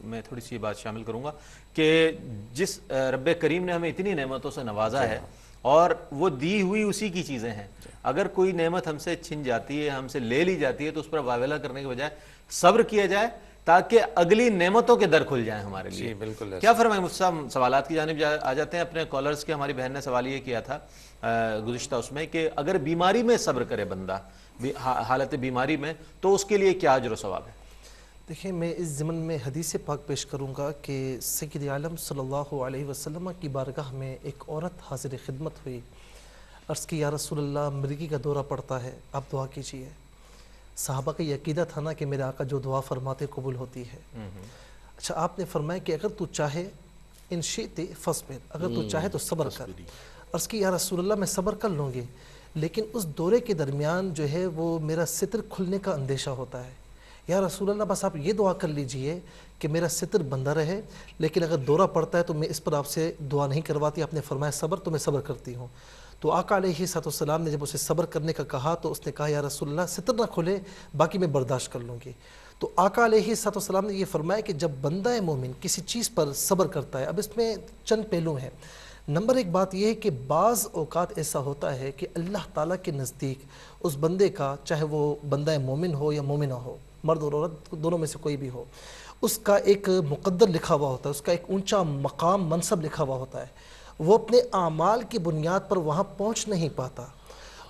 میں تھوڑی سی بات شامل کروں گا کہ جس رب کریم نے ہمیں اتنی نعمتوں سے نوازا ہے اور وہ دی ہوئی اسی کی چیزیں ہیں، اگر کوئی نعمت ہم سے چھن جاتی ہے، ہم سے لے لی جاتی ہے، تو اس پر واویلا کرنے کے بجائے صبر کیا جائے تاکہ اگلی نعمتوں کے در کھل جائیں ہمارے لیے۔ بالکل کیا فرمائیں مفتی صاحب؟ سوالات کی جانب آ جاتے ہیں اپنے کالرز کے۔ ہماری بہن نے سوال یہ کیا تھا گزشتہ اس میں کہ اگر بیماری میں صبر کرے بندہ، حالت بیماری میں، تو اس کے لیے کیا اجر و ثواب ہے؟ دیکھیں، میں اس ضمن میں حدیث پاک پیش کروں گا کہ سید عالم صلی اللہ علیہ وسلم کی بارگاہ میں ایک عورت حاضر خدمت ہوئی، عرض کی یا رسول اللہ مرگی کا دورہ پڑتا ہے، آپ دعا کیجئے۔ صحابہ کا یہ عقیدہ تھا نا کہ میرے آقا جو دعا فرماتے قبول ہوتی ہے۔ اچھا، آپ نے فرمایا کہ اگر تو چاہے ان شئت فاصبر، اگر تو چاہے تو صبر کر۔ عرض کی یا رسول اللہ میں صبر کر لوں گی، لیکن اس دورے کے درمیان جو ہے وہ میرا ستر کھلنے کا اندیشہ ہوتا ہے۔ یا رسول اللہ بس آپ یہ دعا کر لیجئے کہ میرا ستر بندہ رہے، لیکن اگر دورہ پڑتا ہے تو میں اس پر آپ سے دعا نہیں کرواتی۔ آپ نے فرمایا صبر، تو میں صبر کرتی ہوں۔ تو آقا علیہ السلام نے جب اسے صبر کرنے کا کہا تو اس نے کہا یا رسول اللہ ستر نہ کھلے، باقی میں برداشت کر لوں گی۔ تو آقا علیہ السلام نے یہ فرمایا کہ جب بندہ مومن کسی چیز پر صبر کرتا ہے، اب اس میں چند پہلو ہیں۔ نمبر ایک بات یہ ہے کہ بعض اوقات ایسا ہوتا ہے کہ اللہ تعالیٰ کے نزدیک اس بندے کا، چاہے وہ بندہ مومن ہو یا مومنہ ہو، مرد اور عورت دونوں میں سے کوئی بھی ہو، اس کا ایک مقدر لکھا ہوا ہوتا ہے، اس کا ایک اونچا مقام منصب لکھا ہوا ہوتا ہے۔ وہ اپنے اعمال کی بنیاد پر وہاں پہنچ نہیں پاتا،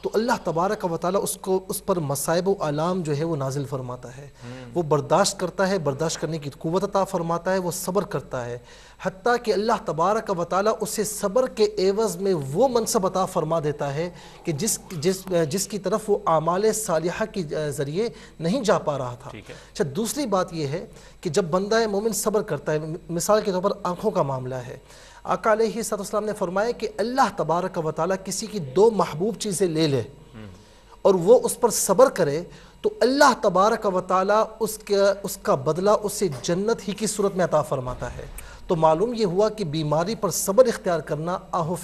تو اللہ تبارک و تعالیٰ اس پر مصائب و آلام جو ہے وہ نازل فرماتا ہے۔ وہ برداشت کرتا ہے، برداشت کرنے کی قوت عطا فرماتا ہے، وہ صبر کرتا ہے، حتیٰ کہ اللہ تبارک و تعالیٰ اسے صبر کے عوض میں وہ منصب عطا فرما دیتا ہے کہ جس کی طرف وہ اعمال صالحہ کے ذریعے نہیں جا پا رہا تھا۔ اچھا، دوسری بات یہ ہے کہ جب بندہ مومن صبر کرتا ہے، مثال کے طور پر آنکھوں کا معاملہ ہے، آقا علیہ السلام نے فرمایا کہ اللہ تبارک و تعالیٰ کسی کی دو محبوب چیزیں لے لے اور وہ اس پر صبر کرے تو اللہ تبارک و تعالیٰ اس کا بدلہ اسے جنت ہی کی صورت میں عطا فرماتا ہے۔ تو معلوم یہ ہوا کہ بیماری پر صبر اختیار کرنا، آہ و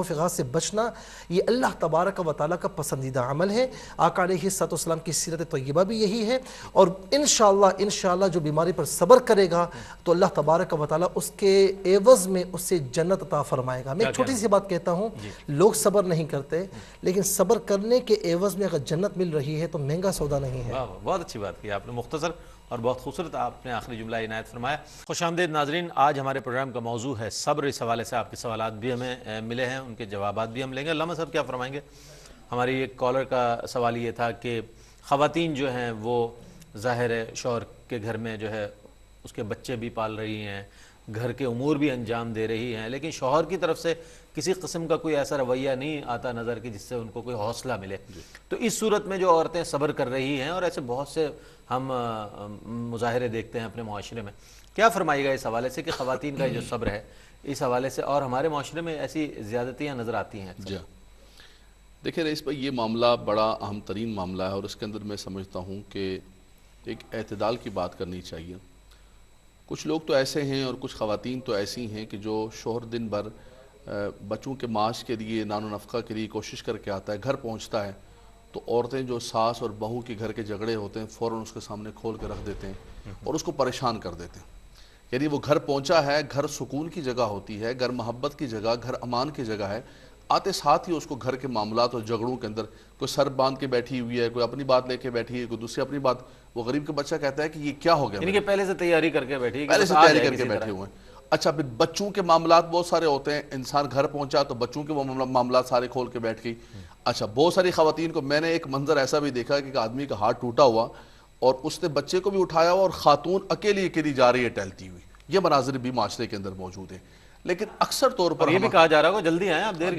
فغاں سے بچنا، یہ اللہ تبارک و تعالیٰ کا پسندیدہ عمل ہے۔ آقا علیہ السلام کی سیرت طیبہ بھی یہی ہے، اور انشاءاللہ جو بیماری پر صبر کرے گا تو اللہ تبارک و تعالیٰ اس کے عوض میں اسے جنت عطا فرمائے گا۔ میں ایک چھوٹی سی بات کہتا ہوں، لوگ صبر نہیں کرتے، لیکن صبر کرنے کے عوض میں اگر جنت مل رہی ہے تو مہنگا سودا نہیں ہے۔ بہت اچھی بات کی آپ نے، مختصر اور بہت خوبصورت آپ نے آخری جملہ عنایت فرمایا۔ خوش آمدید ناظرین، آج ہمارے پروگرام کا موضوع ہے صبر۔ اس حوالے سے آپ کے سوالات بھی ہمیں ملے ہیں، ان کے جوابات بھی ہم لیں گے۔ علامہ صاحب کیا فرمائیں گے؟ ہماری ایک کالر کا سوال یہ تھا کہ خواتین جو ہیں وہ ظاہر ہے شوہر کے گھر میں جو ہے اس کے بچے بھی پال رہی ہیں، گھر کے امور بھی انجام دے رہی ہیں، لیکن شوہر کی طرف سے کسی قسم کا کوئی ایسا رویہ نہیں آتا نظر کہ جس سے ان کو کوئی حوصلہ ملے۔ تو اس صورت میں جو عورتیں صبر کر رہی ہیں، اور ایسے بہت سے ہم مظاہرے دیکھتے ہیں اپنے معاشرے میں، کیا فرمائے گا اس حوالے سے کہ خواتین کا جو صبر ہے اس حوالے سے، اور ہمارے معاشرے میں ایسی زیادتیاں نظر آتی ہیں؟ جی دیکھیں رئیس بھائی، یہ معاملہ بڑا اہم ترین معاملہ ہے، اور اس کے اندر میں سمجھتا ہوں کہ ایک اعتدال کی بات کرنی چاہیے۔ کچھ لوگ تو ایسے ہیں اور کچھ خواتین تو ایسی ہیں کہ جو شوہر دن بھر بچوں کے معاش کے لیے، نان و نفقہ کے لیے کوشش کر کے آتا ہے، گھر پہنچتا ہے تو عورتیں جو ساس اور بہو کے گھر کے جھگڑے ہوتے ہیں فوراً اس کے سامنے کھول کے رکھ دیتے ہیں اور اس کو پریشان کر دیتے ہیں۔ یعنی وہ گھر پہنچا ہے، گھر سکون کی جگہ ہوتی ہے، گھر محبت کی جگہ، گھر امان کی جگہ ہے، آتے ساتھ ہی اس کو گھر کے معاملات اور جھگڑوں کے اندر کوئی سر باندھ کے بیٹھی ہوئی ہے، کوئی اپنی بات لے کے بیٹھی ہے، کوئی دوسری اپنی بات۔ وہ غریب کا بچہ کہتا ہے کہ یہ کیا ہو گیا، یعنی کہ پہلے سے تیاری کر کے بیٹھی، پہلے سے تیاری کر کے بیٹھے ہوئے ہیں۔ اچھا، پھر بچوں کے معاملات بہت سارے ہوتے ہیں، انسان گھر پہنچا تو بچوں کے وہ معاملات سارے کھول کے بیٹھ گئی۔ اچھا، بہت ساری خواتین کو میں نے ایک منظر ایسا بھی دیکھا کہ ایک آدمی کا ہاتھ ٹوٹا ہوا اور اس نے بچے کو بھی اٹھایا ہوا اور خاتون اکیلی جا رہی ہے ٹہلتی ہوئی، یہ مناظر بھی معاشرے کے اندر موجود ہیں. لیکن اکثر طور پر یہ بھی کہا جا رہا ہے جلدی آئیں آپ، دیر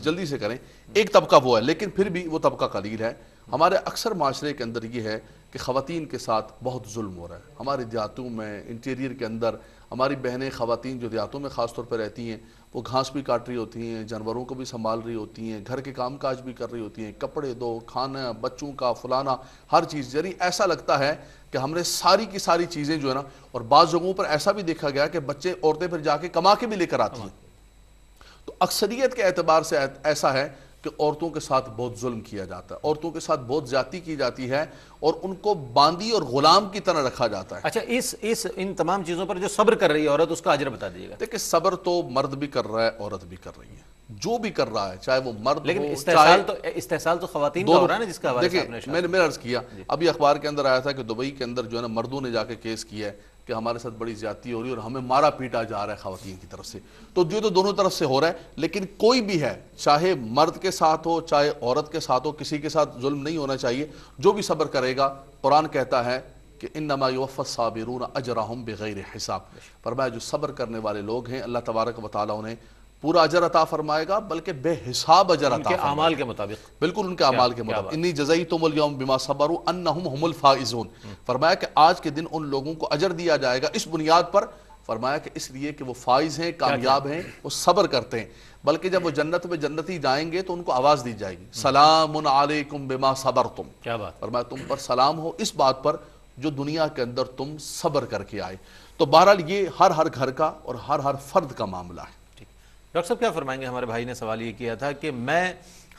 جلدی سے کریں. ایک طبقہ وہ ہے، لیکن پھر بھی وہ طبقہ قلیل ہے. ہمارے اکثر معاشرے کے اندر یہ ہے کہ خواتین کے ساتھ بہت ظلم ہو رہا ہے. ہمارے دیہاتوں میں انٹیریئر کے اندر ہماری بہنیں خواتین جو دیہاتوں میں خاص طور پہ رہتی ہیں وہ گھاس بھی کاٹ رہی ہوتی ہیں، جانوروں کو بھی سنبھال رہی ہوتی ہیں، گھر کے کام کاج بھی کر رہی ہوتی ہیں، کپڑے دو، کھانا، بچوں کا فلانا، ہر چیز. یعنی ایسا لگتا ہے کہ ہم نے ساری کی ساری چیزیں جو ہے نا، اور بعض جگہوں پر ایسا بھی دیکھا گیا کہ بچے عورتیں پھر جا کے کما کے بھی لے کر آتی ہیں. تو اکثریت کے اعتبار سے ایسا ہے کہ عورتوں کے ساتھ بہت ظلم کیا جاتا ہے، عورتوں کے ساتھ بہت زیادتی کی جاتی ہے اور ان کو باندی اور غلام کی طرح رکھا جاتا ہے. اچھا، ان تمام چیزوں پر جو صبر کر رہی ہے عورت، اس کا اجر بتا دیجیے گا. دیکھیں صبر تو مرد بھی کر رہا ہے، عورت بھی کر رہی ہے. جو بھی کر رہا ہے چاہے وہ مرد لیکن ہو، استحصال تو خواتین کا ہو رہا ہے نا، جس کا حوالے سے آپ نے دیکھیں میں نے عرض کیا ابھی اخبار کے اندر آیا تھا کہ دبئی کے اندر جو ہے نا مردوں نے جا کے کیس کیا ہے کہ ہمارے ساتھ بڑی زیادتی ہو رہی ہے اور ہمیں مارا پیٹا جا رہا ہے خواتین کی طرف سے. تو جو تو دونوں طرف سے ہو رہا ہے. لیکن کوئی بھی ہے، چاہے مرد کے ساتھ ہو چاہے عورت کے ساتھ ہو، کسی کے ساتھ ظلم نہیں ہونا چاہیے. جو بھی صبر کرے گا، قرآن کہتا ہے کہ انما یوفی الصابرون اجرہم بغیر حساب. فرمایا جو صبر کرنے والے لوگ ہیں اللہ تبارک و تعالیٰ انہیں پورا اجر عطا فرمائے گا، بلکہ بے حساب اجر عطا فرمائے گا. اعمال کے مطابق، بالکل ان کے اعمال کے مطابق. انی جزیتم الیوم بما صبروا انہم هم الفائزون. فرمایا کہ آج کے دن ان لوگوں کو اجر دیا جائے گا اس بنیاد پر، فرمایا کہ اس لیے کہ وہ فائز ہیں، کامیاب ہیں، وہ صبر کرتے ہیں. بلکہ جب وہ جنت میں جنتی جائیں گے تو ان کو آواز دی جائے گی، سلام علیکم بما صبرتم. کیا بات. فرمایا تم پر سلام ہو اس بات پر جو دنیا کے اندر تم صبر کر کے آئے. تو بہرحال یہ ہر گھر کا اور ہر فرد کا معاملہ ہے. ڈاکٹر صاحب کیا فرمائیں گے؟ ہمارے بھائی نے سوال یہ کیا تھا کہ میں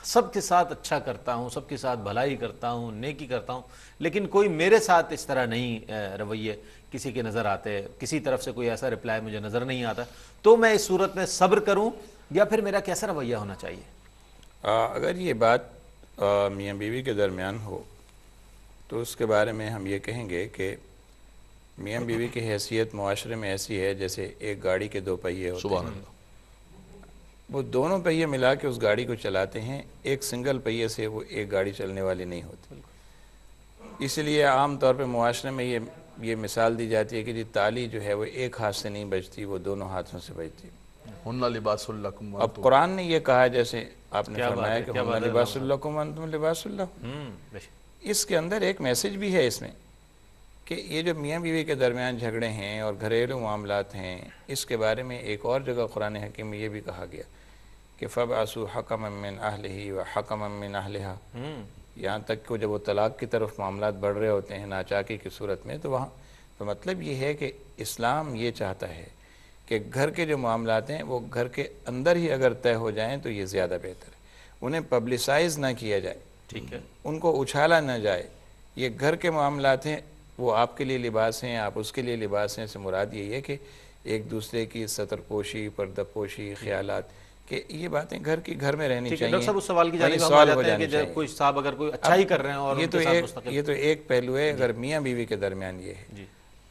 سب کے ساتھ اچھا کرتا ہوں، سب کے ساتھ بھلائی کرتا ہوں، نیکی کرتا ہوں، لیکن کوئی میرے ساتھ اس طرح نہیں رویے کسی کے نظر آتے، کسی طرف سے کوئی ایسا رپلائی مجھے نظر نہیں آتا، تو میں اس صورت میں صبر کروں یا پھر میرا کیسا رویہ ہونا چاہیے؟ اگر یہ بات میاں بیوی کے درمیان ہو تو اس کے بارے میں ہم یہ کہیں گے کہ میاں بیوی کی حیثیت معاشرے میں ایسی ہے جیسے ایک گاڑی کے دو پہیے ہوتے سبحان ہیں. اللہ. وہ دونوں پہیے ملا کے اس گاڑی کو چلاتے ہیں، ایک سنگل پہیے سے وہ ایک گاڑی چلنے والی نہیں ہوتی. اس لیے عام طور پہ معاشرے میں یہ مثال دی جاتی ہے کہ جی تالی جو ہے وہ ایک ہاتھ سے نہیں بجتی، وہ دونوں ہاتھوں سے بجتی. ہن لباس لکم. اب قرآن نے یہ کہا جیسے آپ نے فرمایا کہ ہن لباس لکم وانتم لباس لہم. اس کے اندر ایک میسج بھی ہے اس میں کہ یہ جو میاں بیوی کے درمیان جھگڑے ہیں اور گھریلو معاملات ہیں، اس کے بارے میں ایک اور جگہ قرآن حکیم میں یہ بھی کہا گیا کہ فَبْعَثُوا حَكَمًا مِّنْ أَهْلِهِ وَحَكَمًا مِّنْ أَهْلِهَا. یہاں تک کہ جب وہ طلاق کی طرف معاملات بڑھ رہے ہوتے ہیں ناچاکی کی صورت میں، تو وہاں تو مطلب یہ ہے کہ اسلام یہ چاہتا ہے کہ گھر کے جو معاملات ہیں وہ گھر کے اندر ہی اگر طے ہو جائیں تو یہ زیادہ بہتر ہے. انہیں پبلسائز نہ کیا جائے، ٹھیک ہے، ان کو اچھالا نہ جائے. یہ گھر کے معاملات ہیں، وہ آپ کے لیے لباس ہیں، آپ اس کے لیے لباس ہیں. سے مراد یہ ہے کہ ایک دوسرے کی ستر پوشی، پردہ پوشی، خیالات، کہ یہ باتیں گھر کی گھر میں رہنی چاہیے. ڈاکٹر صاحب اس سوال کی جانب ہم آ جاتے ہیں کہ جب کوئی صاحب اگر کوئی اچھائی کر رہے ہیں اور یہ تو ایک پہلو ہے. اگر میاں بیوی کے درمیان یہ ہے،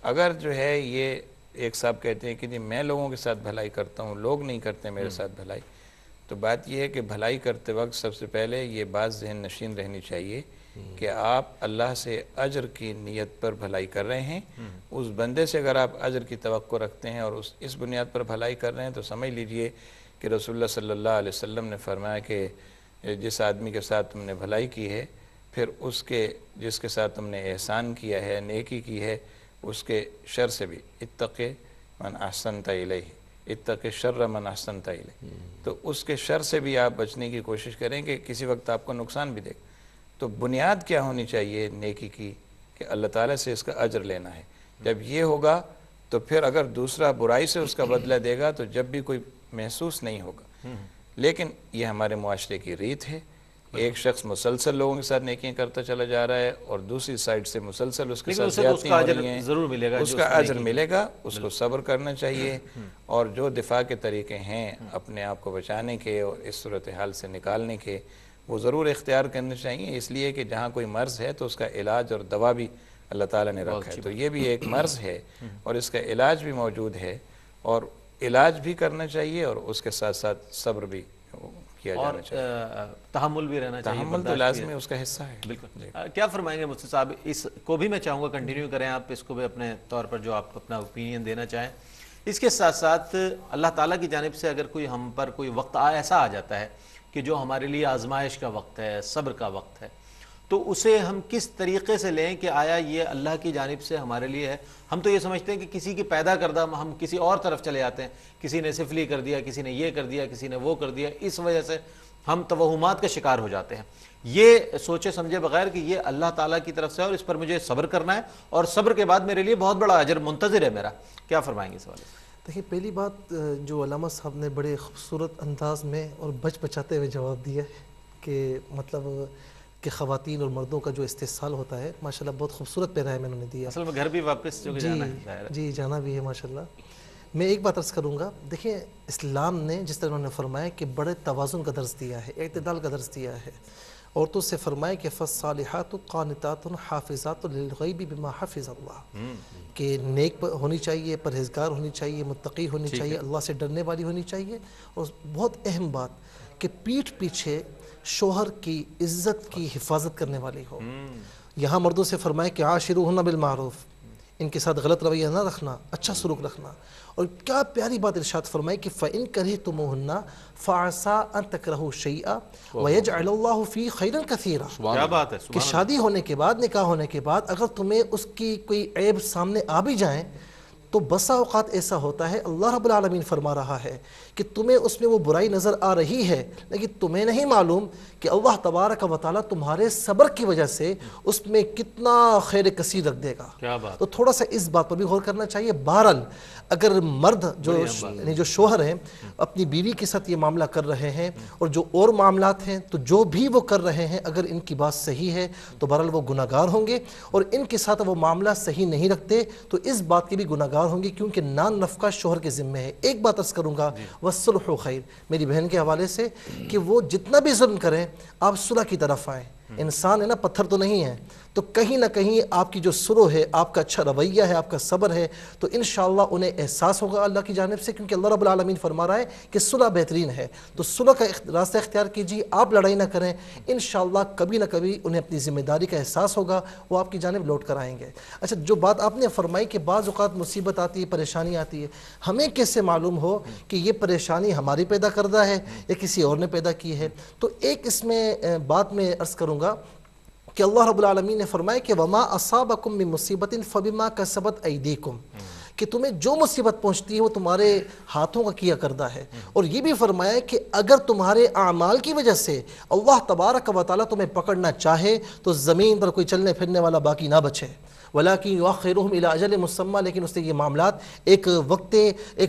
اگر جو ہے یہ ایک صاحب کہتے ہیں کہ جی میں لوگوں کے ساتھ بھلائی کرتا ہوں، لوگ نہیں کرتے میرے ساتھ بھلائی، تو بات یہ ہے کہ بھلائی کرتے وقت سب سے پہلے یہ بات ذہن نشین رہنی چاہیے کہ آپ اللہ سے اجر کی نیت پر بھلائی کر رہے ہیں. اس بندے سے اگر آپ اجر کی توقع رکھتے ہیں اور اس بنیاد پر بھلائی کر رہے ہیں تو سمجھ لیجئے کہ رسول اللہ صلی اللہ علیہ وسلم نے فرمایا کہ جس آدمی کے ساتھ تم نے بھلائی کی ہے، پھر جس کے ساتھ تم نے احسان کیا ہے، نیکی کی ہے، اس کے شر سے بھی اتق من احسنت الیہ، اتق شر من احسنت الیہ. تو اس کے شر سے بھی آپ بچنے کی کوشش کریں کہ کسی وقت آپ کو نقصان بھی دے. تو بنیاد کیا ہونی چاہیے نیکی کی کہ اللہ تعالیٰ سے اس کا اجر لینا ہے. جب یہ ہوگا تو پھر اگر دوسرا برائی سے اس کا بدلہ دے گا تو جب بھی کوئی محسوس نہیں ہوگا. لیکن یہ ہمارے معاشرے کی ریت ہے. ایک شخص مسلسل لوگوں کے ساتھ نیکیاں کرتا چلا جا رہا ہے اور دوسری سائڈ سے مسلسل اس کے ساتھ زیادتیاں ہو رہی ہیں. ضرور ملے گا، اس کا اجر ملے گا. اس کو صبر کرنا چاہیے اور جو دفاع کے طریقے ہیں اپنے آپ کو بچانے کے اور اس صورتحال سے نکالنے کے، وہ ضرور اختیار کرنے چاہیے. اس لیے کہ جہاں کوئی مرض ہے تو اس کا علاج اور دوا بھی اللہ تعالیٰ نے رکھا ہے. تو یہ بھی ایک مرض ہے اور اس کا علاج بھی موجود ہے اور علاج بھی کرنا چاہیے اور اس کے ساتھ ساتھ صبر بھی کیا اور جانا چاہیے. تحمل بھی رہنا چاہیے. تحمل تو لازم ہے، اس کا حصہ ہے. بالکل. کیا فرمائیں گے مفتی صاحب؟ اس کو بھی میں چاہوں گا کنٹینیو کریں آپ اس کو بھی اپنے طور پر جو آپ اپنا اوپینین دینا چاہیں. اس کے ساتھ ساتھ اللہ تعالیٰ کی جانب سے اگر کوئی ہم پر کوئی وقت ایسا آ جاتا ہے کہ جو ہمارے لیے آزمائش کا وقت ہے، صبر کا وقت ہے، تو اسے ہم کس طریقے سے لیں کہ آیا یہ اللہ کی جانب سے ہمارے لیے ہے؟ ہم تو یہ سمجھتے ہیں کہ کسی کی پیدا کردہ ہم کسی اور طرف چلے جاتے ہیں، کسی نے سفلی کر دیا، کسی نے یہ کر دیا، کسی نے وہ کر دیا، اس وجہ سے ہم توہمات کا شکار ہو جاتے ہیں. یہ سوچے سمجھے بغیر کہ یہ اللہ تعالیٰ کی طرف سے اور اس پر مجھے صبر کرنا ہے اور صبر کے بعد میرے لیے بہت بڑا اجر منتظر ہے میرا. کیا فرمائیں گے اس حوالے سے؟ دیکھیے، پہلی بات جو علامہ صاحب نے بڑے خوبصورت انداز میں اور بچاتے ہوئے جواب دیا ہے کہ مطلب کہ خواتین اور مردوں کا جو استحصال ہوتا ہے، ماشاءاللہ بہت خوبصورت پیرا ہے میں انہوں نے دیا. اصل میں گھر بھی واپس جو جانا ہے. جی جانا بھی ہے ماشاءاللہ. میں ایک بات عرض کروں گا، دیکھیں اسلام نے جس طرح انہوں نے فرمایا کہ بڑے توازن کا درس دیا ہے، اعتدال کا درس دیا ہے. عورتوں سے فرمایا کہ فالصالحات قانتات حافظات للغیب بما حفظ اللہ، کہ نیک ہونی چاہیے، پرہیزگار ہونی چاہیے، متقی ہونی چاہیے، اللہ سے ڈرنے والی ہونی چاہیے. اور بہت اہم بات کہ پیٹھ پیچھے شوہر کی عزت کی حفاظت کرنے والی ہو. یہاں مردوں سے فرمایا کہ عاشروہن بالمعروف، ان کے ساتھ غلط رویہ نہ رکھنا، اچھا سلوک رکھنا. اور کیا پیاری بات ارشاد فرمائی کہ فَإِن كَرِهْتُمُوهُنَّ فَعَسَىٰ أَن تَكْرَهُوا شَيْئًا وَيَجْعَلَ اللَّهُ فِيهِ خَيْرًا كَثِيرًا. کیا بات ہے کہ شادی ہونے کے بعد، نکاح ہونے کے بعد اگر تمہیں اس کی کوئی عیب سامنے آ بھی جائیں تو بسا اوقات ایسا ہوتا ہے، اللہ رب العالمین فرما رہا ہے کہ تمہیں اس میں وہ برائی نظر آ رہی ہے، لیکن تمہیں نہیں معلوم کہ اللہ تبارک و تعالیٰ تمہارے صبر کی وجہ سے اس میں کتنا خیر کثیر رکھ دے گا. کیا بات. تو تھوڑا سا اس بات پر بھی غور کرنا چاہیے. بہرحال اگر مرد جو شوہر ہیں اپنی بیوی کے ساتھ یہ معاملہ کر رہے ہیں اور جو اور معاملات ہیں تو جو بھی وہ کر رہے ہیں اگر ان کی بات صحیح ہے تو بہرحال وہ گناہ گار ہوں گے، اور ان کے ساتھ وہ معاملہ صحیح نہیں رکھتے تو اس بات کے بھی گناہ گار ہوں گے، کیونکہ نان نفقہ شوہر کے ذمہ ہے. ایک بات عرض کروں گا، والصلح خیر، میری بہن کے حوالے سے، کہ وہ جتنا بھی ظلم کریں آپ صلح کی طرف آئیں. انسان ہے نا، پتھر تو نہیں ہے، تو کہیں نہ کہیں آپ کی جو سلو ہے، آپ کا اچھا رویہ ہے، آپ کا صبر ہے، تو انشاءاللہ انہیں احساس ہوگا اللہ کی جانب سے، کیونکہ اللہ رب العالمین فرما رہا ہے کہ صلح بہترین ہے. تو صلح کا راستہ اختیار کیجیے، آپ لڑائی نہ کریں، انشاءاللہ کبھی نہ کبھی انہیں اپنی ذمہ داری کا احساس ہوگا، وہ آپ کی جانب لوٹ کر آئیں گے. اچھا، جو بات آپ نے فرمائی کہ بعض اوقات مصیبت آتی ہے، پریشانی آتی ہے، ہمیں کیسے معلوم ہو کہ یہ پریشانی ہماری پیدا کردہ ہے یا کسی اور نے پیدا کی ہے؟ تو ایک اس میں بات میں عرض کروں گا کہ اللہ رب العالمین نے فرمایا کہ وَمَا أَصَابَكُم مِّن مُّصِيبَةٍ فَبِمَا كَسَبَتْ أَيْدِيكُم، کہ تمہیں جو مصیبت پہنچتی ہے وہ تمہارے ہاتھوں کا کیا کردہ ہے. اور یہ بھی فرمایا کہ اگر تمہارے اعمال کی وجہ سے اللہ تبارک و تعالیٰ تمہیں پکڑنا چاہے تو زمین پر کوئی چلنے پھرنے والا باقی نہ بچے. وَلَكِنْ يُؤَخِّرُهُمْ إِلَىٰ أَجَلٍ مُّسَمًّى، لیکن اس نے یہ معاملات ایک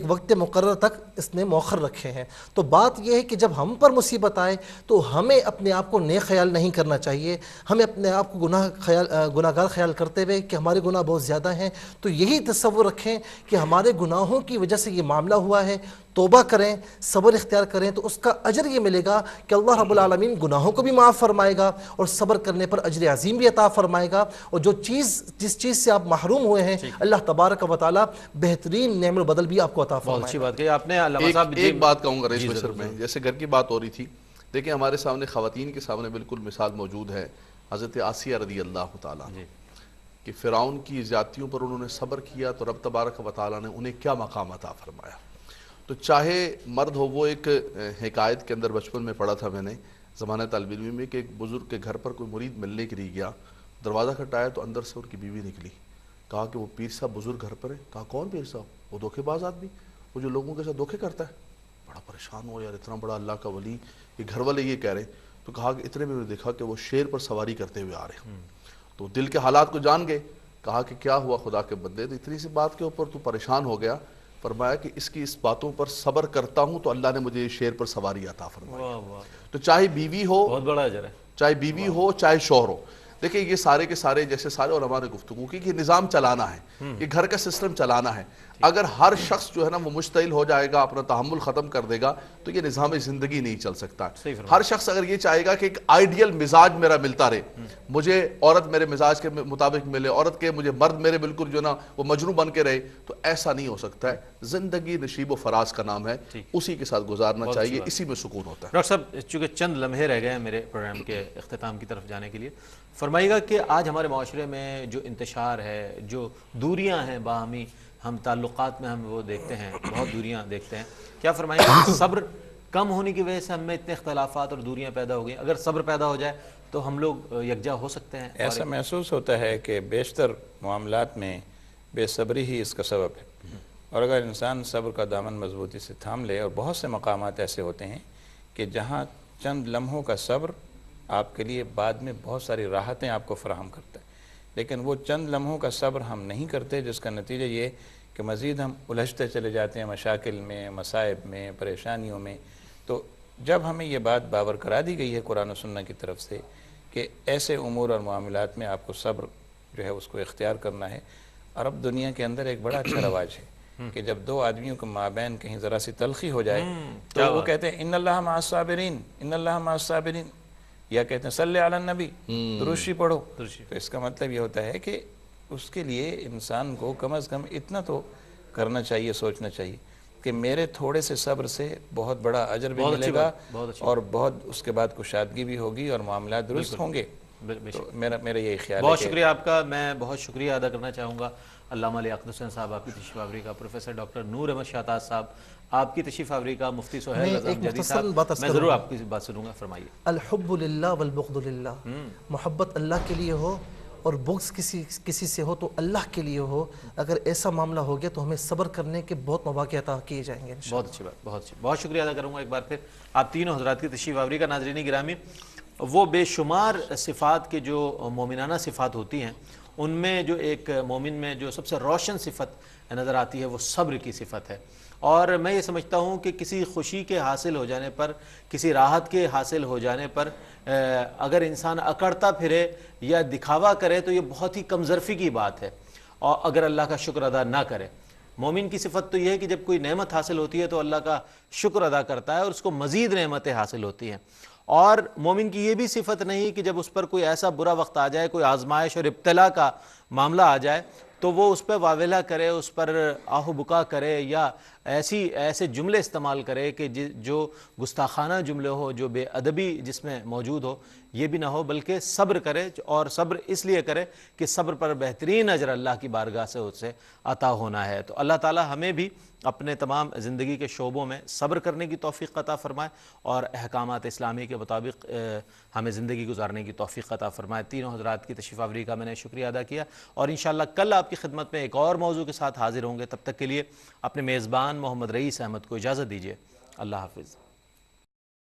وقت مقرر تک اس نے مؤخر رکھے ہیں. تو بات یہ ہے کہ جب ہم پر مصیبت آئے تو ہمیں اپنے آپ کو نیک خیال نہیں کرنا چاہیے، ہمیں اپنے آپ کو گناہ گار خیال کرتے ہوئے کہ ہمارے گناہ بہت زیادہ ہیں تو یہی تصور رکھیں کہ ہمارے گناہوں کی وجہ سے یہ معاملہ ہوا ہے، توبہ کریں، صبر اختیار کریں تو اس کا اجر یہ ملے گا کہ اللہ رب العالمین گناہوں کو بھی معاف فرمائے گا اور صبر کرنے پر اجر عظیم بھی عطا فرمائے گا. اور جس چیز سے آپ محروم ہوئے ہیں اللہ تبارک و تعالیٰ بہترین نعم البدل بھی آپ کو عطا فرمائے گا. بہت اچھی بات کہی آپ نے علامہ صاحب. ایک بات کہوں گا رئیس مصر میں، جیسے گھر کی بات ہو رہی تھی، دیکھیں ہمارے سامنے خواتین کے سامنے بالکل مثال موجود ہے حضرت آسیہ رضی اللہ تعالیٰ کہ فرعون کی زیادتیوں پر انہوں نے صبر کیا تو رب تبارک و تعالیٰ نے انہیں کیا مقام عطا فرمایا. تو چاہے مرد ہو، وہ ایک حکایت کے اندر بچپن میں پڑھا تھا میں نے زمانہ طالب علمی میں کہ ایک بزرگ کے گھر پر کوئی مرید ملنے کے لیے گیا، دروازہ کھٹایا تو اندر سے ان کی بیوی نکلی. کہا کہ وہ پیر صاحب بزرگ گھر پر ہے. کہا کون پیر صاحب؟ وہ دھوکے باز آدمی، وہ جو لوگوں کے ساتھ دھوکے کرتا ہے. بڑا پریشان ہو، یار اتنا بڑا اللہ کا ولی، یہ گھر والے یہ کہہ رہے ہیں. تو کہا کہ اتنے میں دیکھا کہ وہ شیر پر سواری کرتے ہوئے آ رہے ہیں. تو دل کے حالات کو جان گئے. کہا کہ کیا ہوا خدا کے بندے، تو اتنی سی بات کے اوپر تو پریشان ہو گیا. فرمایا کہ اس کی اس باتوں پر صبر کرتا ہوں تو اللہ نے مجھے شیر پر سواری عطا فرمائی. تو چاہے بیوی ہو، بہت بڑا اجر ہے، چاہے بیوی ہو چاہے شوہر ہو، دیکھیں یہ سارے کے سارے جیسے سارے علماء نے گفتگو کی کہ نظام چلانا ہے، یہ گھر کا سسٹم چلانا ہے. اگر ہر شخص جو ہے نا وہ مشتعل ہو جائے گا، اپنا تحمل ختم کر دے گا تو یہ نظام زندگی نہیں چل سکتا. ہر شخص اگر یہ چاہے گا کہ ایک آئیڈیل مزاج میرا ملتا رہے، مجھے عورت میرے مزاج کے مطابق ملے، عورت کے مجھے مرد میرے بالکل جو نا وہ مجنوں بن کے رہے، تو ایسا نہیں ہو سکتا ہے. زندگی نشیب و فراز کا نام ہے، اسی کے ساتھ گزارنا چاہیے، اسی میں سکون ہوتا ہے. ڈاکٹر صاحب چونکہ چند لمحے رہ گئے ہیں میرے پروگرام کے اختتام کی طرف جانے کے لیے، فرمائیے گا کہ آج ہمارے معاشرے میں جو انتشار ہے، جو دوریاں ہیں باہمی، ہم تعلقات میں ہم وہ دیکھتے ہیں، بہت دوریاں دیکھتے ہیں، کیا فرمائیں گے صبر کم ہونے کی وجہ سے ہم میں اتنے اختلافات اور دوریاں پیدا ہو گئی؟ اگر صبر پیدا ہو جائے تو ہم لوگ یکجا ہو سکتے ہیں؟ ایسا محسوس ہوتا ہے کہ بیشتر معاملات میں بے صبری ہی اس کا سبب ہے، اور اگر انسان صبر کا دامن مضبوطی سے تھام لے، اور بہت سے مقامات ایسے ہوتے ہیں کہ جہاں چند لمحوں کا صبر آپ کے لیے بعد میں بہت ساری راحتیں آپ کو فراہم کرتا ہے، لیکن وہ چند لمحوں کا صبر ہم نہیں کرتے، جس کا نتیجہ یہ کہ مزید ہم الجھتے چلے جاتے ہیں مشاکل میں، مصائب میں، پریشانیوں میں. تو جب ہمیں یہ بات باور کرا دی گئی ہے قرآن و سنت کی طرف سے کہ ایسے امور اور معاملات میں آپ کو صبر جو ہے اس کو اختیار کرنا ہے. عرب دنیا کے اندر ایک بڑا اچھا رواج ہے کہ جب دو آدمیوں کے مابین کہیں ذرا سی تلخی ہو جائے تو وہ کہتے ہیں ان اللہ مع الصابرین، ان اللہ مع الصابرین، یا کہتے ہیں صلی علی النبی، درود پڑھو. تو اس کا مطلب یہ ہوتا ہے کہ اس کے لیے انسان کو کم از کم اتنا تو کرنا چاہیے، سوچنا چاہیے کہ میرے تھوڑے سے صبر سے بہت بڑا اجر بھی ملے گا، اور بہت اس کے بعد کشادگی بھی ہوگی اور معاملات درست ہوں گے. تو میرا یہی خیال ہے. بہت شکریہ آپ کا. میں بہت شکریہ ادا کرنا چاہوں گا علامہ لیاقت حسین صاحب آپ کی تشریف آوری کا، پروفیسر ڈاکٹر نور احمد شاہتاج صاحب آپ کی تشریف آوری کا، مفتی سہیل رضا جدید صاحب. میں ضرور آپ کی بات سنوں گا، فرمائیے. الحب للہ والبغض للہ، محبت اللہ کے لیے ہو اور بغض کسی سے ہو تو اللہ کے لیے ہو. اگر ایسا معاملہ ہو گیا تو ہمیں صبر کرنے کے بہت مواقع عطا کیے جائیں گے. بہت اچھی بات، بہت اچھی. بہت شکریہ ادا کروں گا ایک بار پھر آپ تینوں حضرات کی تشریف آوری کا. ناظرین گرامی، وہ بے شمار صفات کے جو مومنانہ صفات ہوتی ہیں، ان میں جو ایک مومن میں جو سب سے روشن صفت نظر آتی ہے وہ صبر کی صفت ہے. اور میں یہ سمجھتا ہوں کہ کسی خوشی کے حاصل ہو جانے پر، کسی راحت کے حاصل ہو جانے پر اگر انسان اکڑتا پھرے یا دکھاوا کرے تو یہ بہت ہی کمظرفی کی بات ہے، اور اگر اللہ کا شکر ادا نہ کرے. مومن کی صفت تو یہ ہے کہ جب کوئی نعمت حاصل ہوتی ہے تو اللہ کا شکر ادا کرتا ہے اور اس کو مزید نعمتیں حاصل ہوتی ہیں. اور مومن کی یہ بھی صفت نہیں کہ جب اس پر کوئی ایسا برا وقت آ جائے، کوئی آزمائش اور ابتلا کا معاملہ آ جائے تو وہ اس پہ واویلا کرے، اس پر آہ و بکا کرے، یا ایسے جملے استعمال کرے کہ جو گستاخانہ جملے ہو، جو بے ادبی جس میں موجود ہو، یہ بھی نہ ہو، بلکہ صبر کرے. اور صبر اس لیے کرے کہ صبر پر بہترین اجر اللہ کی بارگاہ سے اسے عطا ہونا ہے. تو اللہ تعالی ہمیں بھی اپنے تمام زندگی کے شعبوں میں صبر کرنے کی توفیق عطا فرمائے اور احکامات اسلامی کے مطابق ہمیں زندگی گزارنے کی توفیق عطا فرمائے. تینوں حضرات کی تشریف آوری کا میں نے شکریہ ادا کیا، اور انشاءاللہ کل آپ کی خدمت میں ایک اور موضوع کے ساتھ حاضر ہوں گے. تب تک کے لیے اپنے میزبان محمد رئیس احمد کو اجازت دیجیے. اللہ حافظ.